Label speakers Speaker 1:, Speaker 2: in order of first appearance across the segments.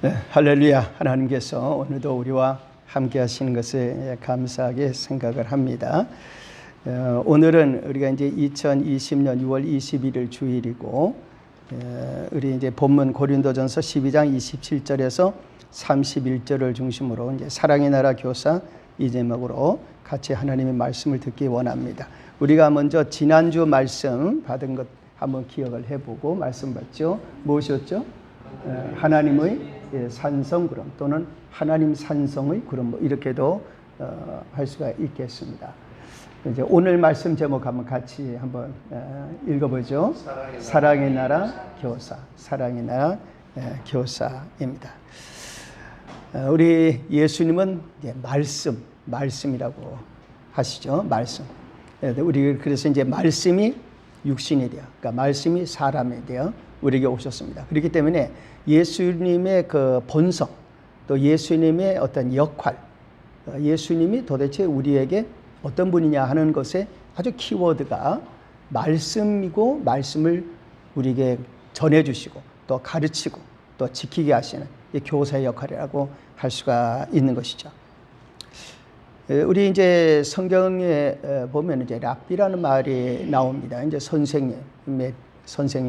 Speaker 1: 네, 할렐루야. 하나님께서 오늘도 우리와 함께 하시는 것에 감사하게 생각을 합니다. 오늘은 우리가 이제 2020년 6월 21일 주일이고, 우리 이제 본문 고린도전서 12장 27절에서 31절을 중심으로 이제 사랑의 나라 교사 이 제목으로 같이 하나님의 말씀을 듣기 원합니다. 우리가 먼저 지난주 말씀 받은 것 한번 기억을 해보고 말씀 받죠. 무엇이었죠? 하나님의 산성 구름 또는 하나님 산성의 구름, 뭐 이렇게도 할 수가 있겠습니다. 이제 오늘 말씀 제목 한번 같이 한번 읽어보죠. 사랑의 나라 교사, 사랑의 나라 교사입니다. 우리 예수님은 이제 말씀이라고 하시죠. 말씀. 우리 그래서 이제 말씀이 육신이 되어, 그러니까 말씀이 사람이 되어 우리에게 오셨습니다. 그렇기 때문에 예수님의 그 본성, 또 예수님의 어떤 역할, 예수님이 도대체 우리에게 어떤 분이냐 하는 것에 아주 키워드가 말씀이고, 말씀을 우리에게 전해주시고 또 가르치고 또 지키게 하시는 이 교사의 역할이라고 할 수가 있는 것이죠. 우리 이제 성경에 보면 이제 랍비라는 말이 나옵니다. 이제 선생님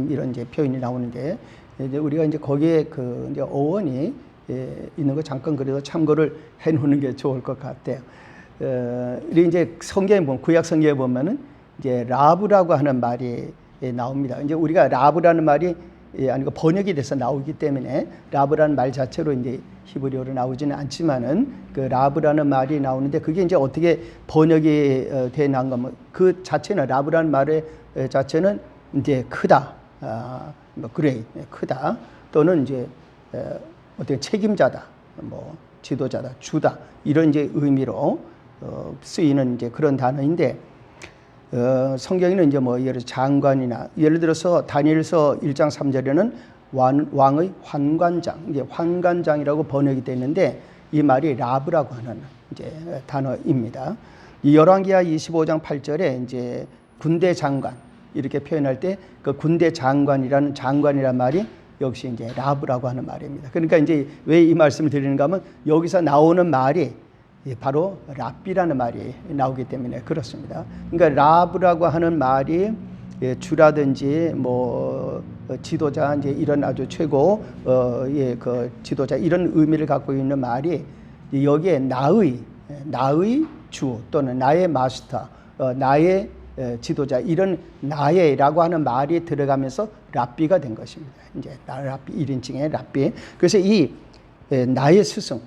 Speaker 1: 이런 이제 표현이 나오는데, 이제 우리가 이제 거기에 그 이제 어원이 있는 거 잠깐 그래도 참고를 해 놓는 게 좋을 것 같아요. 우리 이제 성경에 보면, 구약 성경에 보면은 이제 라브라고 하는 말이 나옵니다. 이제 우리가 라브라는 말이 아니고 번역이 돼서 나오기 때문에 라브라는 말 자체로 이제 히브리어로 나오지는 않지만은 그 라브라는 말이 나오는데, 그게 이제 어떻게 번역이 돼 나온 거면 그 자체는, 라브라는 말의 자체는 이제 크다, 뭐 그레이, 크다, 또는 이제 어떻게 책임자다, 뭐 지도자다, 주다, 이런 이제 의미로 쓰이는 이제 그런 단어인데, 성경에는 이제 뭐 예를 들어 장관이나, 예를 들어서 다니엘서 1장 3절에는 왕의 환관장, 이제 환관장이라고 번역이 되어 있는데, 이 말이 라브라고 하는 이제 단어입니다. 이 열왕기하 25장 8절에 이제 군대 장관 이렇게 표현할 때 그 군대 장관이라는 말이 역시 이제 라브라고 하는 말입니다. 그러니까 이제 왜 이 말씀을 드리는가 하면, 여기서 나오는 말이 바로 랍비라는 말이 나오기 때문에 그렇습니다. 그러니까 라브라고 하는 말이 주라든지 뭐 지도자, 이제 이런 아주 최고 그 지도자, 이런 의미를 갖고 있는 말이 여기에 나의 주 또는 나의 마스터, 나의 지도자, 이런 나의라고 하는 말이 들어가면서 랍비가 된 것입니다. 이제 랍비 1인칭의 랍비. 그래서 이 나의 스승,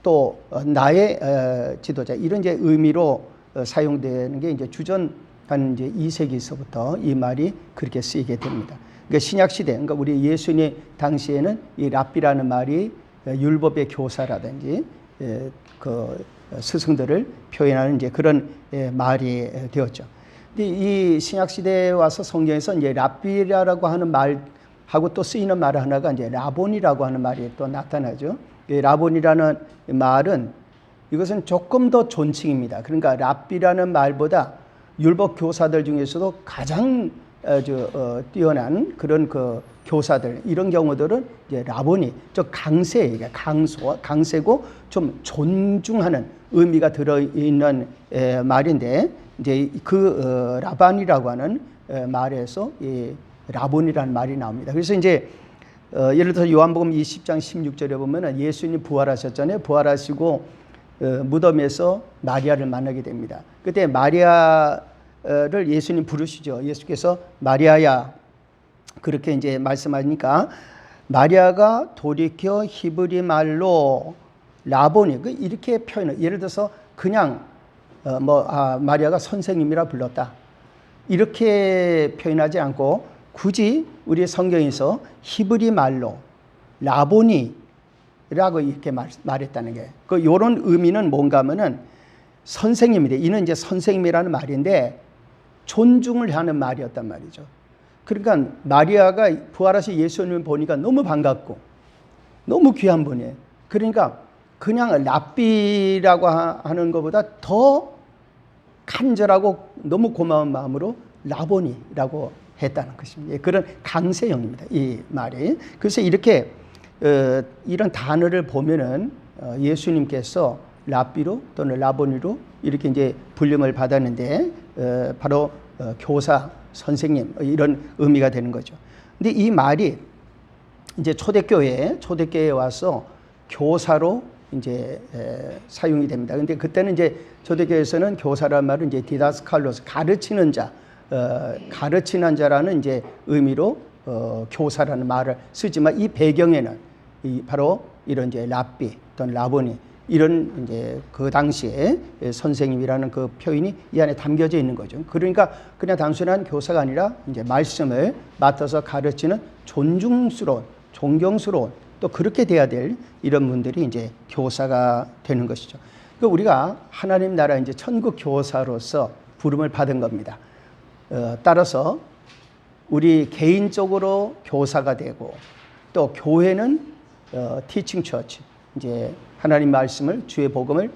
Speaker 1: 또 나의 지도자, 이런 이제 의미로 사용되는 게 이제 주전 한 이제 2세기서부터 이 말이 그렇게 쓰이게 됩니다. 그러니까 신약 시대, 그러니까 우리 예수님 당시에는 이 랍비라는 말이 율법의 교사라든지 그 스승들을 표현하는 이제 그런 말이 되었죠. 근데 이 신약 시대에 와서 성경에서 이제 랍비라고 하는 말하고 또 쓰이는 말 하나가 이제 라본이라고 하는 말이 또 나타나죠. 이 라본이라는 말은, 이것은 조금 더 존칭입니다. 그러니까 랍비라는 말보다 율법 교사들 중에서도 가장 뛰어난 그런 그 교사들, 이런 경우들은 이제 라본이 강세고 좀 존중하는 의미가 들어있는 말인데, 이제 그 라반이라고 하는 말에서 이 라본이라는 말이 나옵니다. 그래서 이제 예를 들어서 요한복음 20장 16절에 보면은 예수님 부활하셨잖아요. 부활하시고 무덤에서 마리아를 만나게 됩니다. 그때 마리아를 예수님 부르시죠. 예수께서 마리아야, 그렇게 이제 말씀하니까 마리아가 돌이켜 히브리 말로 라보니, 이렇게 표현을, 예를 들어서 그냥 마리아가 선생님이라 불렀다, 이렇게 표현하지 않고 굳이 우리 성경에서 히브리 말로 라보니라고 이렇게 말했다는 게, 그 요런 의미는 뭔가 하면은 선생님이래. 이는 이제 선생님이라는 말인데 존중을 하는 말이었단 말이죠. 그러니까 마리아가 부활하신 예수님을 보니까 너무 반갑고 너무 귀한 분이에요. 그러니까 그냥 랍비라고 하는 것보다 더 간절하고 너무 고마운 마음으로 라보니라고 했다는 것입니다. 그런 강세형입니다, 이 말이. 그래서 이렇게 이런 단어를 보면은 예수님께서 랍비로 또는 라보니로 이렇게 이제 불림을 받았는데 바로 교사, 선생님 이런 의미가 되는 거죠. 근데 이 말이 이제 초대교회에 와서 교사로 이제 사용이 됩니다. 근데 그때는 이제 초대교회에서는 교사라는 말은 이제 디다스칼로스, 가르치는 자, 가르치는 자라는 이제 의미로 교사라는 말을 쓰지만 이 배경에는 바로 이런 이제 랍비 또는 라보니 이런 이제 그 당시에 선생님이라는 그 표현이 이 안에 담겨져 있는 거죠. 그러니까 그냥 단순한 교사가 아니라 이제 말씀을 맡아서 가르치는 존중스러운, 존경스러운 또 그렇게 돼야 될 이런 분들이 이제 교사가 되는 것이죠. 그러니까 우리가 하나님 나라 이제 천국 교사로서 부름을 받은 겁니다. 따라서 우리 개인적으로 교사가 되고 또 교회는 티칭 처치, 이제 하나님 말씀을 주의 복음을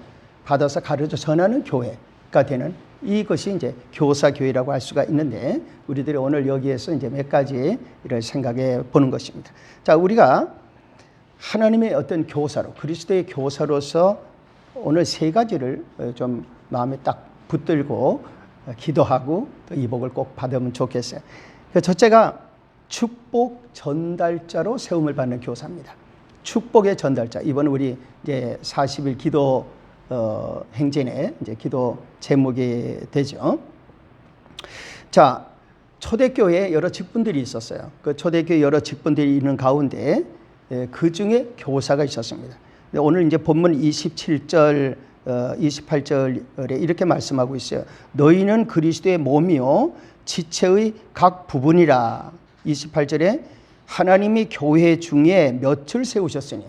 Speaker 1: 받아서 가르쳐 전하는 교회가 되는 이것이 이제 교사 교회라고 할 수가 있는데 우리들이 오늘 여기에서 이제 몇 가지를 생각해 보는 것입니다. 자, 우리가 하나님의 어떤 교사로 그리스도의 교사로서 오늘 세 가지를 좀 마음에 딱 붙들고 기도하고 이 복을 꼭 받으면 좋겠어요. 첫째가 축복 전달자로 세움을 받는 교사입니다. 축복의 전달자. 이번 우리 이제 40일 기도 행진의 이제 기도 제목이 되죠. 자, 초대교회에 여러 직분들이 있었어요. 그 초대교회 여러 직분들이 있는 가운데 그 중에 교사가 있었습니다. 오늘 이제 본문 27절, 28절에 이렇게 말씀하고 있어요. 너희는 그리스도의 몸이요 지체의 각 부분이라. 28절에 하나님이 교회 중에 몇을 세우셨으니,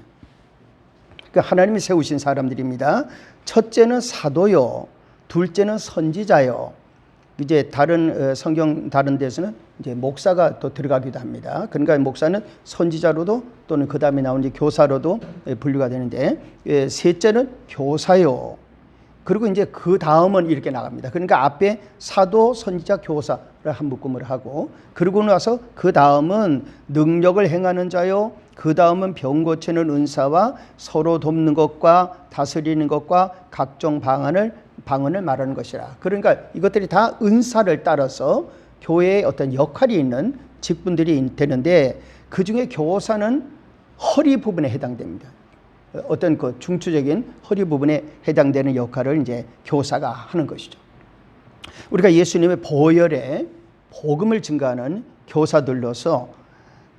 Speaker 1: 그러니까 하나님이 세우신 사람들입니다. 첫째는 사도요, 둘째는 선지자요. 이제 다른 성경 다른 데서는 이제 목사가 또 들어가기도 합니다. 그러니까 목사는 선지자로도 또는 그 다음에 나온 이제 교사로도 분류가 되는데, 셋째는 교사요. 그리고 이제 그 다음은 이렇게 나갑니다. 그러니까 앞에 사도, 선지자, 교사를 한 묶음을 하고, 그러고 나서 그 다음은 능력을 행하는 자요, 그 다음은 병 고치는 은사와 서로 돕는 것과 다스리는 것과 각종 방언을 말하는 것이라. 그러니까 이것들이 다 은사를 따라서 교회에 어떤 역할이 있는 직분들이 되는데, 그 중에 교사는 허리 부분에 해당됩니다. 어떤 그 중추적인 허리 부분에 해당되는 역할을 이제 교사가 하는 것이죠. 우리가 예수님의 보혈에 복음을 증가하는 교사들로서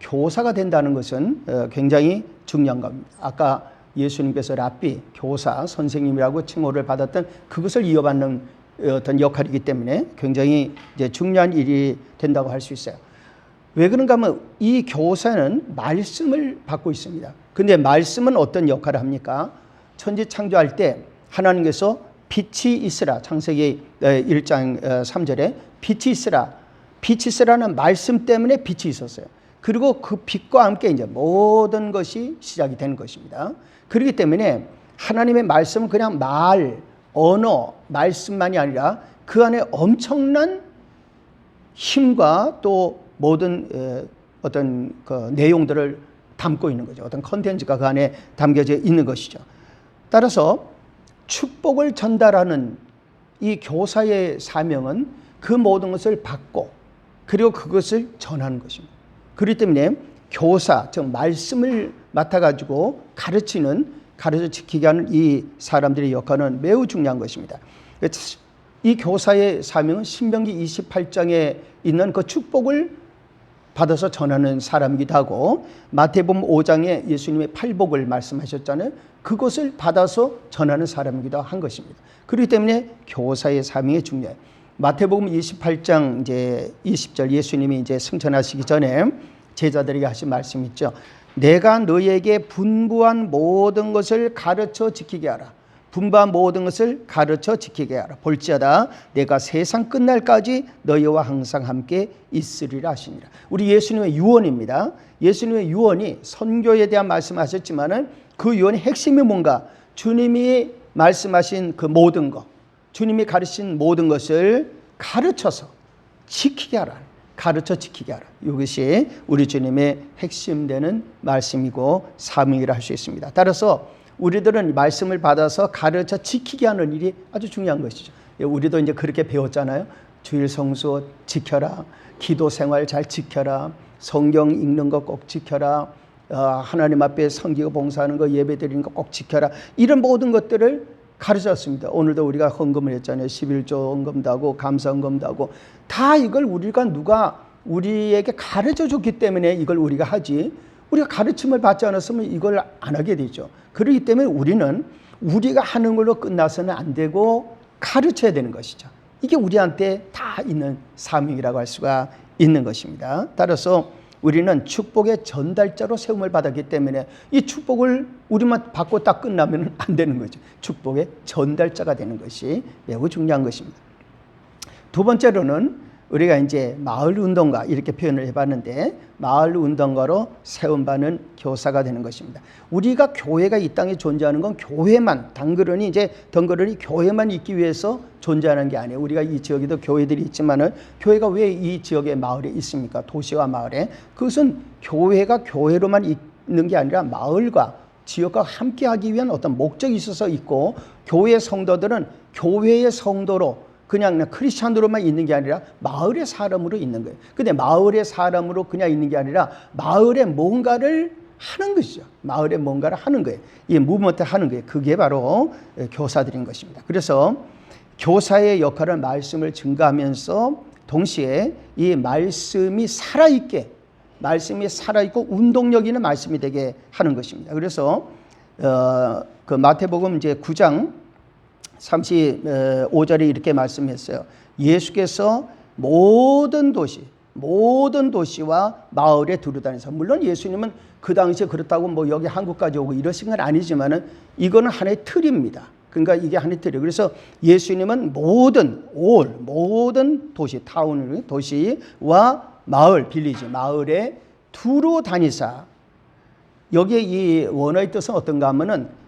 Speaker 1: 교사가 된다는 것은 굉장히 중요한 겁니다. 아까 예수님께서 랍비, 교사, 선생님이라고 칭호를 받았던 그것을 이어받는 어떤 역할이기 때문에 굉장히 이제 중요한 일이 된다고 할 수 있어요. 왜 그런가 하면 이 교사는 말씀을 받고 있습니다. 근데 말씀은 어떤 역할을 합니까? 천지 창조할 때 하나님께서 빛이 있으라, 창세기 1장 3절에 빛이 있으라. 빛이 있으라는 말씀 때문에 빛이 있었어요. 그리고 그 빛과 함께 이제 모든 것이 시작이 되는 것입니다. 그렇기 때문에 하나님의 말씀은 그냥 언어, 말씀만이 아니라 그 안에 엄청난 힘과 또 모든 어떤 그 내용들을 담고 있는 거죠. 어떤 컨텐츠가 그 안에 담겨져 있는 것이죠. 따라서 축복을 전달하는 이 교사의 사명은 그 모든 것을 받고 그리고 그것을 전하는 것입니다. 그렇기 때문에 교사, 즉 말씀을 맡아가지고 가르쳐 지키게 하는 이 사람들의 역할은 매우 중요한 것입니다. 이 교사의 사명은 신명기 28장에 있는 그 축복을 받아서 전하는 사람이기도 하고, 마태복음 5장에 예수님의 팔복을 말씀하셨잖아요. 그것을 받아서 전하는 사람이기도 한 것입니다. 그렇기 때문에 교사의 사명이 중요해요. 마태복음 28장 이제 20절 예수님이 이제 승천하시기 전에 제자들에게 하신 말씀 있죠. 내가 너희에게 분부한 모든 것을 가르쳐 지키게 하라. 분부한 모든 것을 가르쳐 지키게 하라. 볼지어다 내가 세상 끝날까지 너희와 항상 함께 있으리라 하시니라. 우리 예수님의 유언입니다. 예수님의 유언이 선교에 대한 말씀하셨지만은 그 유언의 핵심이 뭔가? 주님이 말씀하신 그 모든 것, 주님이 가르친 모든 것을 가르쳐서 지키게 하라. 가르쳐 지키게 하라. 이것이 우리 주님의 핵심되는 말씀이고 사명이라 할 수 있습니다. 따라서 우리들은 말씀을 받아서 가르쳐 지키게 하는 일이 아주 중요한 것이죠. 우리도 이제 그렇게 배웠잖아요. 주일 성수 지켜라. 기도 생활 잘 지켜라. 성경 읽는 거 꼭 지켜라. 하나님 앞에 섬기고 봉사하는 거, 예배 드리는 거 꼭 지켜라. 이런 모든 것들을 가르쳤습니다. 오늘도 우리가 헌금을 했잖아요. 11조 헌금도 하고 감사 헌금도 하고 다 이걸 누가 우리에게 가르쳐 줬기 때문에 이걸 우리가 하지, 우리가 가르침을 받지 않았으면 이걸 안 하게 되죠. 그렇기 때문에 우리는 우리가 하는 걸로 끝나서는 안 되고 가르쳐야 되는 것이죠. 이게 우리한테 다 있는 사명이라고 할 수가 있는 것입니다. 따라서 우리는 축복의 전달자로 세움을 받았기 때문에 이 축복을 우리만 받고 딱 끝나면 안 되는 거죠. 축복의 전달자가 되는 것이 매우 중요한 것입니다. 두 번째로는 우리가 이제 마을 운동가 이렇게 표현을 해봤는데, 마을 운동가로 세움받는 교사가 되는 것입니다. 우리가 교회가 이 땅에 존재하는 건 교회만 덩그러니 교회만 있기 위해서 존재하는 게 아니에요. 우리가 이 지역에도 교회들이 있지만은 교회가 왜 이 지역의 마을에 있습니까? 도시와 마을에. 그것은 교회가 교회로만 있는 게 아니라 마을과 지역과 함께하기 위한 어떤 목적이 있어서 있고, 교회 성도들은 교회의 성도로 그냥 크리스찬으로만 있는 게 아니라 마을의 사람으로 있는 거예요. 근데 마을의 사람으로 그냥 있는 게 아니라 마을에 뭔가를 하는 것이죠. 마을에 뭔가를 하는 거예요. 이 무브먼트 하는 거예요. 그게 바로 교사들인 것입니다. 그래서 교사의 역할은 말씀을 증거하면서 동시에 이 말씀이 살아있고 운동력 있는 말씀이 되게 하는 것입니다. 그래서 그 마태복음 이제 9장 35절에 이렇게 말씀했어요. 예수께서 모든 도시와 마을에 두루다니면서, 물론 예수님은 그 당시에 그렇다고 뭐 여기 한국까지 오고 이러신 건 아니지만은 이거는 하나의 틀입니다. 그러니까 이게 하나의 틀이에요. 그래서 예수님은 모든 도시, 도시와 마을, 빌리지, 마을에 두루 다니사. 여기에 이 원어의 뜻은 어떤가 하면은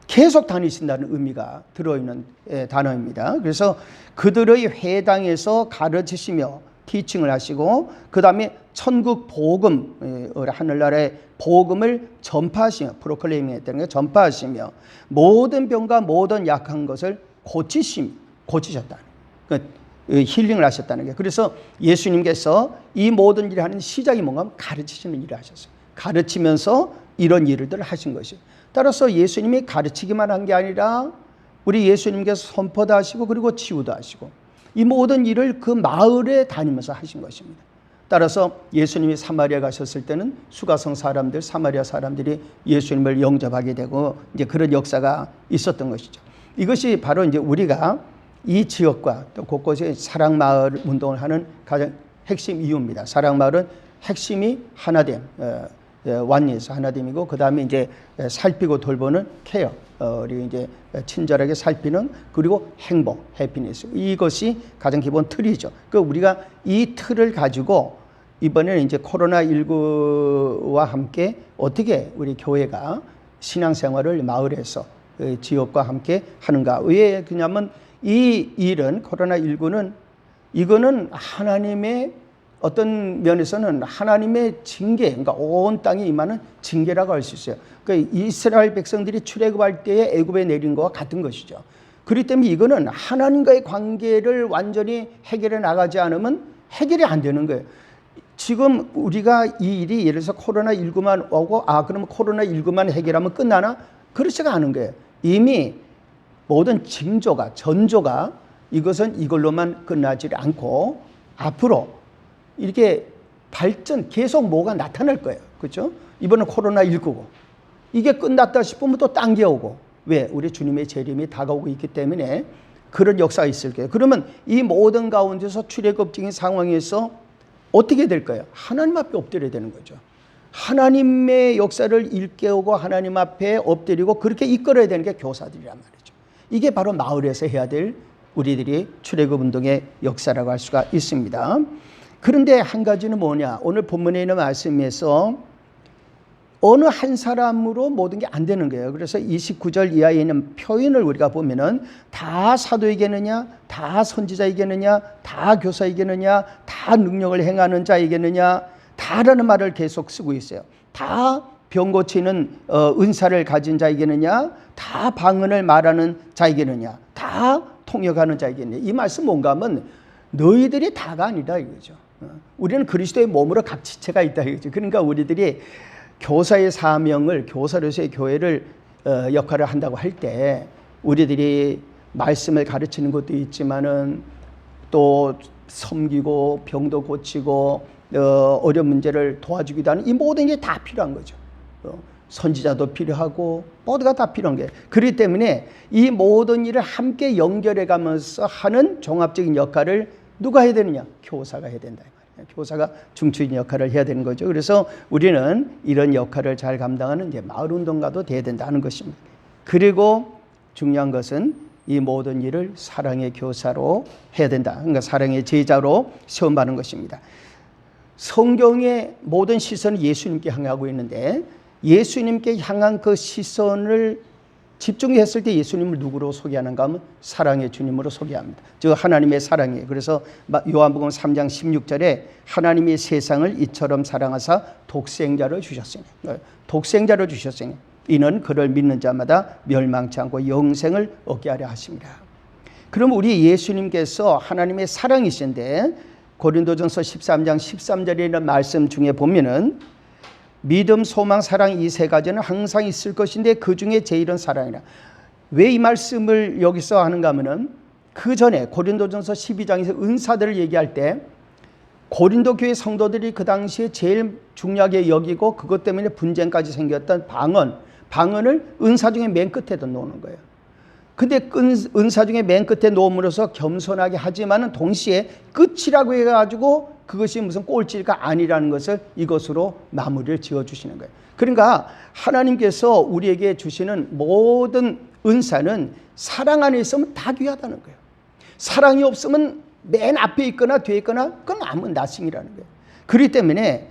Speaker 1: 계속 다니신다는 의미가 들어있는 단어입니다. 그래서 그들의 회당에서 가르치시며 티칭을 하시고, 그 다음에 천국 복음, 하늘나라의 복음을 전파하시며, 프로클레이밍 했다는 게 전파하시며, 모든 병과 모든 약한 것을 고치셨다는, 힐링을 하셨다는 게. 그래서 예수님께서 이 모든 일을 하는 시작이 뭔가 하면 가르치시는 일을 하셨어요. 가르치면서 이런 일들을 하신 것이에요. 따라서 예수님이 가르치기만 한 게 아니라 우리 예수님께서 선포도 하시고 그리고 치유도 하시고 이 모든 일을 그 마을에 다니면서 하신 것입니다. 따라서 예수님이 사마리아 가셨을 때는 수가성 사람들, 사마리아 사람들이 예수님을 영접하게 되고 이제 그런 역사가 있었던 것이죠. 이것이 바로 이제 우리가 이 지역과 또 곳곳에 사랑마을 운동을 하는 가장 핵심 이유입니다. 사랑마을은 핵심이 하나됨, 완리에서 하나됨이고, 그 다음에 이제 살피고 돌보는 케어, 우리 이제 친절하게 살피는, 그리고 행복, 해피니스, 이것이 가장 기본 틀이죠. 그 우리가 이 틀을 가지고 이번에는 이제 코로나19와 함께 어떻게 우리 교회가 신앙생활을 마을에서 지역과 함께 하는가. 왜 그러냐면 이 일은, 코로나19는 이거는 하나님의 어떤 면에서는 하나님의 징계, 그러니까 온 땅에 임하는 징계라고 할 수 있어요. 그러니까 이스라엘 백성들이 출애굽할 때에 애굽에 내린 것과 같은 것이죠. 그렇기 때문에 이거는 하나님과의 관계를 완전히 해결해 나가지 않으면 해결이 안 되는 거예요. 지금 우리가 이 일이 예를 들어서 코로나19만 오고 그러면 코로나19만 해결하면 끝나나? 그렇지가 않은 거예요. 이미 모든 전조가 이것은 이걸로만 끝나지 않고 앞으로 이렇게 계속 뭐가 나타날 거예요. 그렇죠? 이번엔 코로나19고 이게 끝났다 싶으면 또 당겨오고. 왜? 우리 주님의 재림이 다가오고 있기 때문에 그런 역사가 있을 거예요. 그러면 이 모든 가운데서 출애굽적인 상황에서 어떻게 될 거예요? 하나님 앞에 엎드려야 되는 거죠. 하나님의 역사를 일깨우고 하나님 앞에 엎드리고 그렇게 이끌어야 되는 게 교사들이란 말이죠. 이게 바로 마을에서 해야 될 우리들이 출애굽 운동의 역사라고 할 수가 있습니다. 그런데 한 가지는 뭐냐? 오늘 본문에 있는 말씀에서 어느 한 사람으로 모든 게 안 되는 거예요. 그래서 29절 이하에 있는 표현을 우리가 보면은 다 사도이겠느냐, 다 선지자이겠느냐, 다 교사이겠느냐, 다 능력을 행하는 자이겠느냐, 다라는 말을 계속 쓰고 있어요. 다 병 고치는 은사를 가진 자이겠느냐, 다 방언을 말하는 자이겠느냐, 다 통역하는 자이겠느냐. 이 말씀 뭔가 하면 너희들이 다가 아니다 이거죠. 우리는 그리스도의 몸으로 각 지체가 있다 이거죠. 그러니까 우리들이 교사의 사명을, 교사로서의 교회를 역할을 한다고 할 때 우리들이 말씀을 가르치는 것도 있지만은 또 섬기고 병도 고치고 어려운 문제를 도와주기도 하는 이 모든 게 다 필요한 거죠. 선지자도 필요하고 모두가 다 필요한 거예요. 그렇기 때문에 이 모든 일을 함께 연결해 가면서 하는 종합적인 역할을 누가 해야 되느냐? 교사가 해야 된다. 교사가 중추인 역할을 해야 되는 거죠. 그래서 우리는 이런 역할을 잘 감당하는 이제 마을운동가도 돼야 된다는 것입니다. 그리고 중요한 것은 이 모든 일을 사랑의 교사로 해야 된다. 그러니까 사랑의 제자로 세움받는 것입니다. 성경의 모든 시선은 예수님께 향하고 있는데 예수님께 향한 그 시선을 집중했을 때 예수님을 누구로 소개하는가 하면 사랑의 주님으로 소개합니다. 즉 하나님의 사랑이에요. 그래서 요한복음 3장 16절에 하나님이 세상을 이처럼 사랑하사 독생자를 주셨으니, 독생자를 주셨으니 이는 그를 믿는 자마다 멸망치 않고 영생을 얻게 하려 하십니다. 그럼 우리 예수님께서 하나님의 사랑이신데 고린도전서 13장 13절에 있는 말씀 중에 보면은 믿음, 소망, 사랑 이 세 가지는 항상 있을 것인데 그 중에 제일은 사랑이라. 왜 이 말씀을 여기서 하는가 하면은 그 전에 고린도전서 12장에서 은사들을 얘기할 때 고린도 교회 성도들이 그 당시에 제일 중요하게 여기고 그것 때문에 분쟁까지 생겼던 방언을 은사 중에 맨 끝에다 놓는 거예요. 근데 은사 중에 맨 끝에 놓음으로써 겸손하게 하지만은 동시에 끝이라고 해가지고 그것이 무슨 꼴찌가 아니라는 것을 이것으로 마무리를 지어주시는 거예요. 그러니까 하나님께서 우리에게 주시는 모든 은사는 사랑 안에 있으면 다 귀하다는 거예요. 사랑이 없으면 맨 앞에 있거나 뒤에 있거나 그건 아무 나싱이라는 거예요. 그렇기 때문에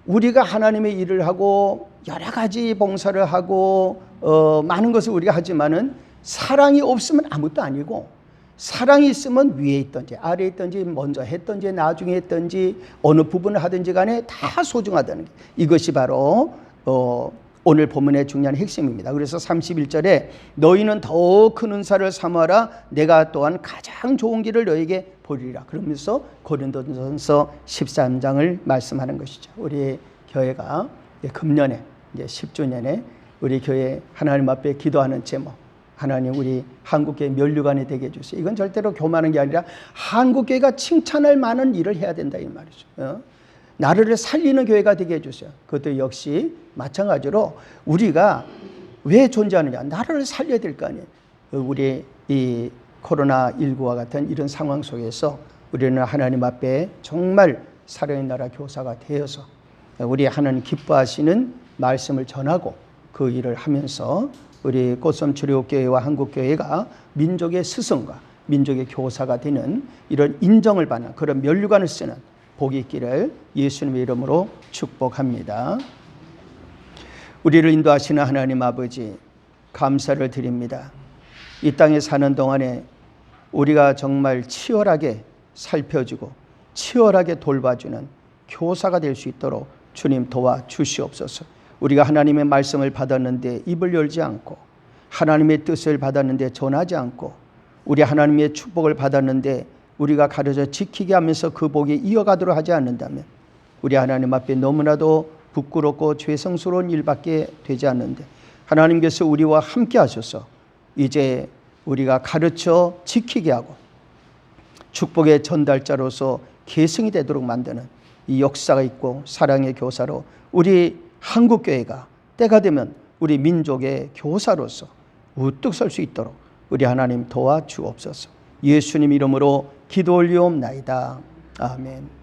Speaker 1: 우리가 하나님의 일을 하고 여러 가지 봉사를 하고 많은 것을 우리가 하지만은 사랑이 없으면 아무것도 아니고 사랑이 있으면 위에 있든지 아래에 있든지 먼저 했든지 나중에 했든지 어느 부분을 하든지 간에 다 소중하다는 게 이것이 바로 오늘 본문의 중요한 핵심입니다. 그래서 31절에 너희는 더 큰 은사를 사모하라 내가 또한 가장 좋은 길을 너에게 보리라. 그러면서 고린도전서 13장을 말씀하는 것이죠. 우리 교회가 금년에 이제 10주년에 우리 교회 하나님 앞에 기도하는 제목 하나님 우리 한국교회 면류관이 되게 해주세요. 이건 절대로 교만한 게 아니라 한국교회가 칭찬할 만한 일을 해야 된다 이 말이죠. 나라를 살리는 교회가 되게 해주세요. 그것도 역시 마찬가지로 우리가 왜 존재하느냐. 나라를 살려야 될 거 아니에요. 우리 이 코로나19와 같은 이런 상황 속에서 우리는 하나님 앞에 정말 사랑의 나라 교사가 되어서 우리 하나님 기뻐하시는 말씀을 전하고 그 일을 하면서 우리 꽃섬 주례교회와 한국교회가 민족의 스승과 민족의 교사가 되는 이런 인정을 받는 그런 면류관을 쓰는 복이 있기를 예수님의 이름으로 축복합니다. 우리를 인도하시는 하나님 아버지 감사를 드립니다. 이 땅에 사는 동안에 우리가 정말 치열하게 살펴주고 치열하게 돌봐주는 교사가 될 수 있도록 주님 도와주시옵소서. 우리가 하나님의 말씀을 받았는데 입을 열지 않고 하나님의 뜻을 받았는데 전하지 않고 우리 하나님의 축복을 받았는데 우리가 가르쳐 지키게 하면서 그 복이 이어가도록 하지 않는다면 우리 하나님 앞에 너무나도 부끄럽고 죄성스러운 일밖에 되지 않는데 하나님께서 우리와 함께 하셔서 이제 우리가 가르쳐 지키게 하고 축복의 전달자로서 계승이 되도록 만드는 이 역사가 있고 사랑의 교사로 우리 한국교회가 때가 되면 우리 민족의 교사로서 우뚝 설 수 있도록 우리 하나님 도와주옵소서. 예수님 이름으로 기도 올리옵나이다. 아멘.